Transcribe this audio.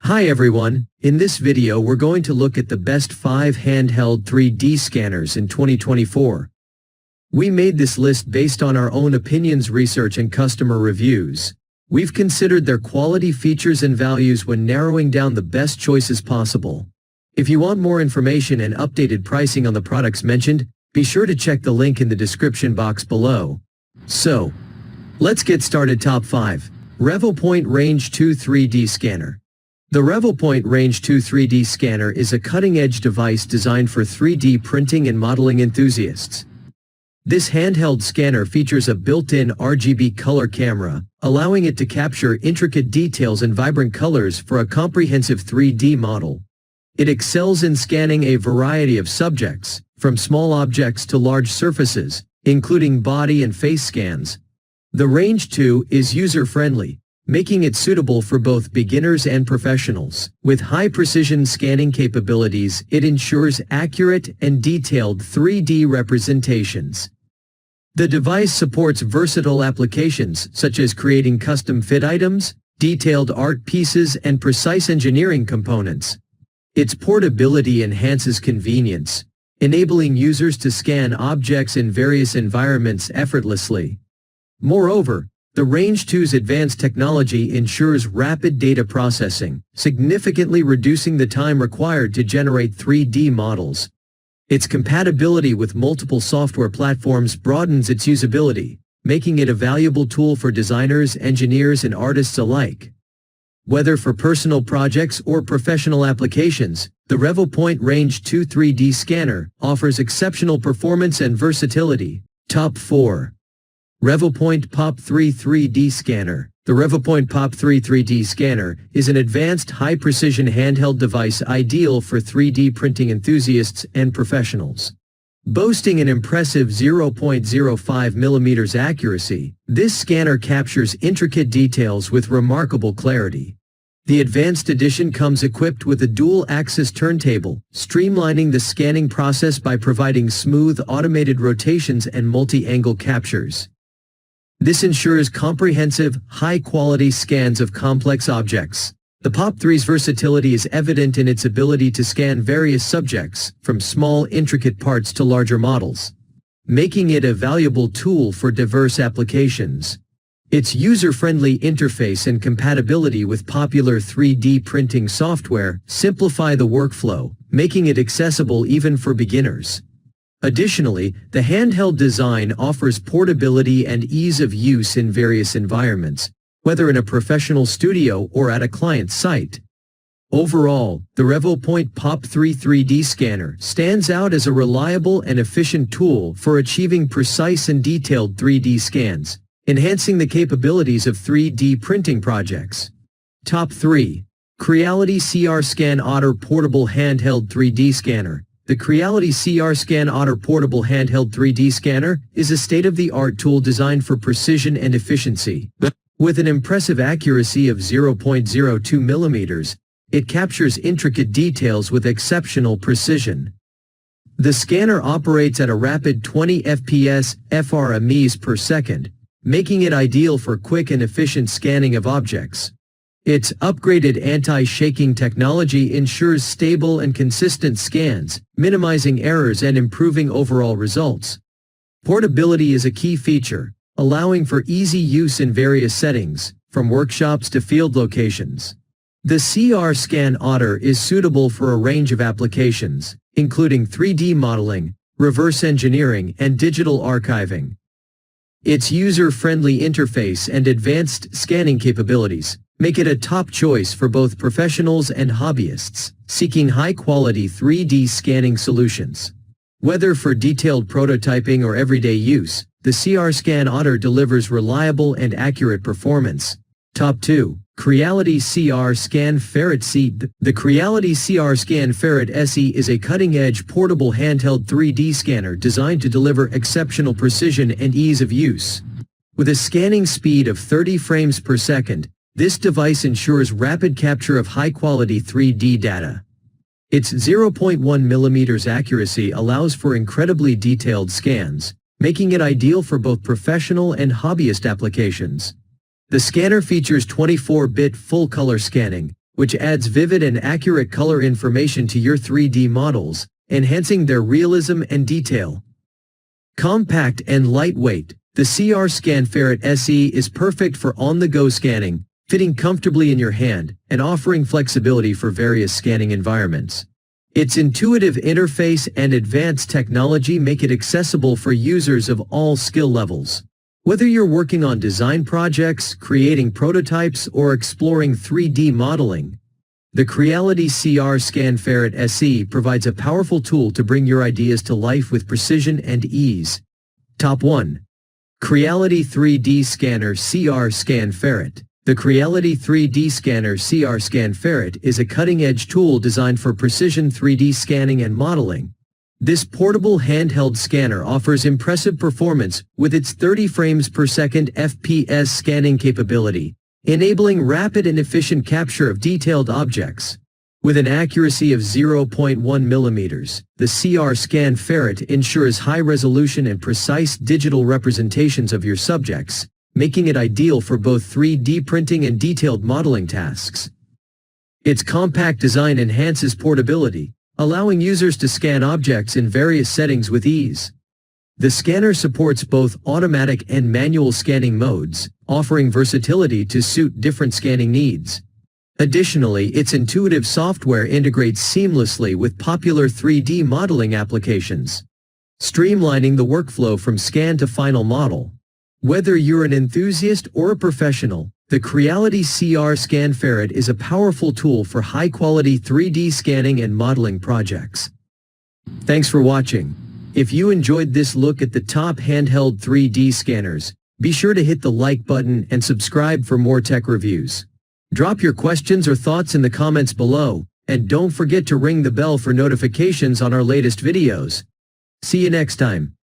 Hi everyone, in this video we're going to look at the best 5 handheld 3D scanners in 2024. We made this list based on our own opinions, research and customer reviews. We've considered their quality, features and values when narrowing down the best choices possible. If you want more information and updated pricing on the products mentioned, be sure to check the link in the description box below. So, let's get started. Top 5. Revopoint RANGE 2 3D Scanner. The Revopoint RANGE 2 3D Scanner is a cutting-edge device designed for 3D printing and modeling enthusiasts. This handheld scanner features a built-in RGB color camera, allowing it to capture intricate details and vibrant colors for a comprehensive 3D model. It excels in scanning a variety of subjects, from small objects to large surfaces, including body and face scans. The RANGE 2 is user-friendly, making it suitable for both beginners and professionals. With high-precision scanning capabilities, it ensures accurate and detailed 3D representations. The device supports versatile applications such as creating custom-fit items, detailed art pieces and precise engineering components. Its portability enhances convenience, enabling users to scan objects in various environments effortlessly. Moreover, the RANGE 2's advanced technology ensures rapid data processing, significantly reducing the time required to generate 3D models. Its compatibility with multiple software platforms broadens its usability, making it a valuable tool for designers, engineers, and artists alike. Whether for personal projects or professional applications, the Revopoint RANGE 2 3D Scanner offers exceptional performance and versatility. Top 4. Revopoint POP3 3D Scanner. The Revopoint POP3 3D Scanner is an advanced high-precision handheld device ideal for 3D printing enthusiasts and professionals. Boasting an impressive 0.05 mm accuracy, this scanner captures intricate details with remarkable clarity. The advanced edition comes equipped with a dual-axis turntable, streamlining the scanning process by providing smooth automated rotations and multi-angle captures. This ensures comprehensive, high-quality scans of complex objects. The POP3's versatility is evident in its ability to scan various subjects, from small, intricate parts to larger models, making it a valuable tool for diverse applications. Its user-friendly interface and compatibility with popular 3D printing software simplify the workflow, making it accessible even for beginners. Additionally, the handheld design offers portability and ease of use in various environments, whether in a professional studio or at a client site. Overall, the Revopoint POP3 3D Scanner stands out as a reliable and efficient tool for achieving precise and detailed 3D scans, enhancing the capabilities of 3D printing projects. Top 3. Creality CR-Scan Otter Portable Handheld 3D Scanner. The Creality CR-Scan Otter Portable Handheld 3D Scanner is a state-of-the-art tool designed for precision and efficiency. With an impressive accuracy of 0.02 mm, it captures intricate details with exceptional precision. The scanner operates at a rapid 20 fps frames per second, making it ideal for quick and efficient scanning of objects. Its upgraded anti-shaking technology ensures stable and consistent scans, minimizing errors and improving overall results. Portability is a key feature, allowing for easy use in various settings, from workshops to field locations. The CR-Scan Otter is suitable for a range of applications, including 3D modeling, reverse engineering, and digital archiving. Its user-friendly interface and advanced scanning capabilities make it a top choice for both professionals and hobbyists seeking high-quality 3D scanning solutions. Whether for detailed prototyping or everyday use, the CR-Scan Otter delivers reliable and accurate performance. Top 2. Creality CR-Scan Ferret SE. The Creality CR-Scan Ferret SE is a cutting-edge portable handheld 3D scanner designed to deliver exceptional precision and ease of use. With a scanning speed of 30 frames per second, this device ensures rapid capture of high-quality 3D data. Its 0.1 mm accuracy allows for incredibly detailed scans, making it ideal for both professional and hobbyist applications. The scanner features 24-bit full-color scanning, which adds vivid and accurate color information to your 3D models, enhancing their realism and detail. Compact and lightweight, the CR-Scan Ferret SE is perfect for on-the-go scanning, fitting comfortably in your hand, and offering flexibility for various scanning environments. Its intuitive interface and advanced technology make it accessible for users of all skill levels. Whether you're working on design projects, creating prototypes, or exploring 3D modeling, the Creality CR-Scan Ferret SE provides a powerful tool to bring your ideas to life with precision and ease. Top 1. Creality 3D Scanner CR-Scan Ferret. The Creality 3D Scanner CR-Scan Ferret is a cutting-edge tool designed for precision 3D scanning and modeling. This portable handheld scanner offers impressive performance with its 30 frames per second FPS scanning capability, enabling rapid and efficient capture of detailed objects. With an accuracy of 0.1 millimeters, the CR-Scan Ferret ensures high resolution and precise digital representations of your subjects, making it ideal for both 3D printing and detailed modeling tasks. Its compact design enhances portability, allowing users to scan objects in various settings with ease. The scanner supports both automatic and manual scanning modes, offering versatility to suit different scanning needs. Additionally, its intuitive software integrates seamlessly with popular 3D modeling applications, streamlining the workflow from scan to final model. Whether you're an enthusiast or a professional, the Creality CR-Scan Ferret is a powerful tool for high-quality 3D scanning and modeling projects. Thanks for watching. If you enjoyed this look at the top handheld 3D scanners, be sure to hit the like button and subscribe for more tech reviews. Drop your questions or thoughts in the comments below, and don't forget to ring the bell for notifications on our latest videos. See you next time.